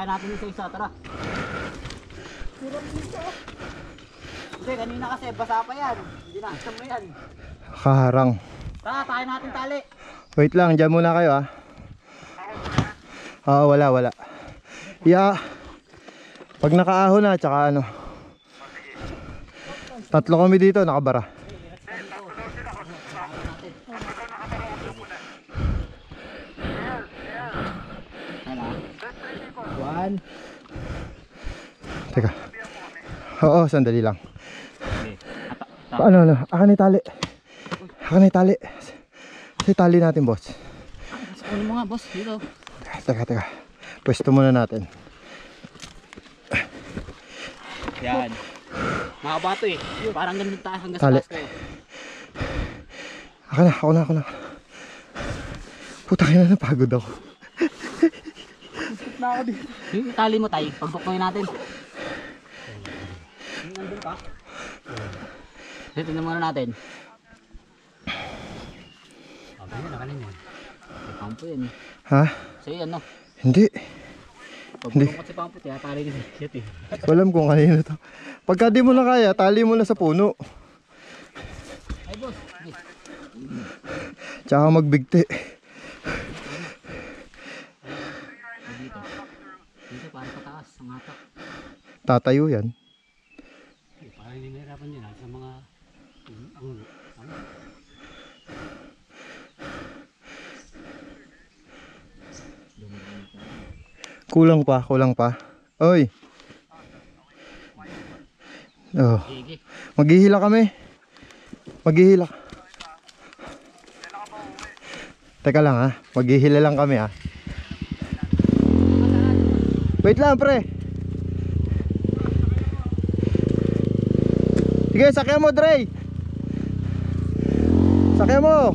Natin yung isa, tara. Hindi, kanina kasi basa pa yan. Hindi nakasam mo yan. Kaharang. Tara, tayo natin tali. Wait lang, dyan muna kayo ah. Wala. Pag nakaahon na, tsaka ano. Tatlo kami dito, nakabara. Teka. Oo, sandali lang. Ano, akin ay tali. Kasi tali natin, boss. Ano mo nga, boss, dito. Teka. Pwesto muna natin. Yan. Makaba to eh. Parang ganun tayo hanggang sa tali. taas kayo. Ako na. Putang ina, napagod ako. Yung tali mo tayo, pagbukoy natin. Nandun ka? Ito na muna natin. Pampo yun, nakanin yan. Pampo yan. Ha? Sa'yo yan, no? Hindi. Pagbukoy si Pampo, tiya tali din. Alam kung kanino to. Pagka di mo na kaya, tali mo na sa puno. Ay, boss. Tsaka magbigti. Dito para pataas, ang hatak. Tatayo yan. Parang hindi mahirapan din sa mga Kulang pa. Oy. Oh. Maghihila kami. Teka lang ha. Maghihila lang kami ha. Wait lang, pre. Sige, sakyan mo, Dre. Sakyan mo.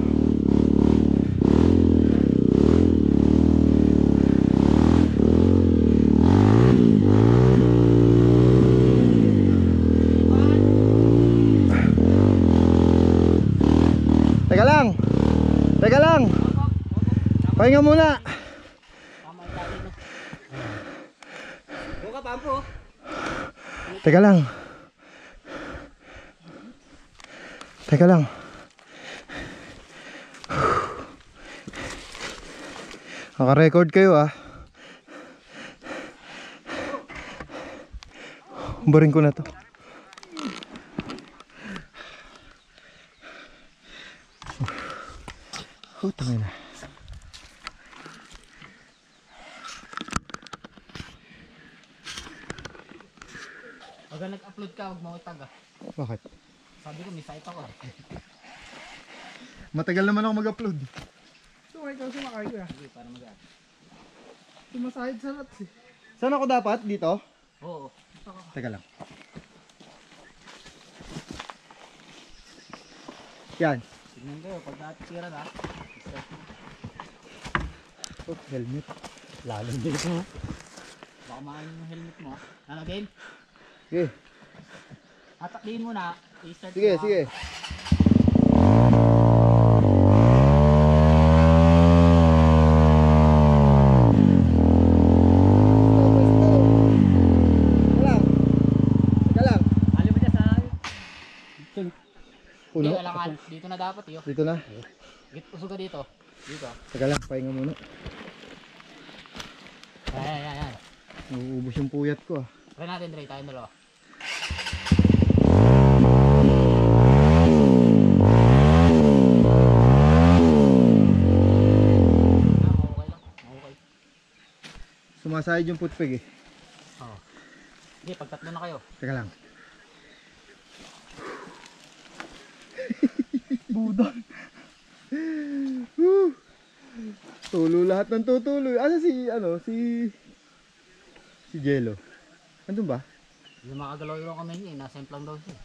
Teka lang. Pahinga muna. Buka, Pampo. Teka lang. Naka-record kayo ah. Umbarin ko na to. Tangina. Pag nag-upload ka, huwag mo itag ah. Bakit? Sabi ko, may site ako ah. Matagal naman ako mag-upload. So, ikaw sumakay ko Sige, para mag-add. Sumasahid sa lots eh. Saan ako dapat? Dito? Oo. Teka lang. Yan. Tignan kayo, pag natitiran ah. Oh, helmet. Lalo dito. Baka maanin yung helmet mo. Ano, game? Sige. Atakdihin mo na. I-start Sige, mo, sige. Puno? Hindi, alangan. Dito na dapat yun. Dito na? Usog ka dito. Dito. Teka lang, pahinga muna. Ayan. Nauubos yung puyat ko ah. Try natin, Dre. Tayo dalawa. Okay lang. Okay. Sumasahid yung putpig eh. Oo. Sige, pag tatlo na kayo. Teka lang. Budol. Tulo lahat ng tutuloy. Asa si Jello? Andun ba? Yung makagalaw yung kami niya, nasa implang daw siya.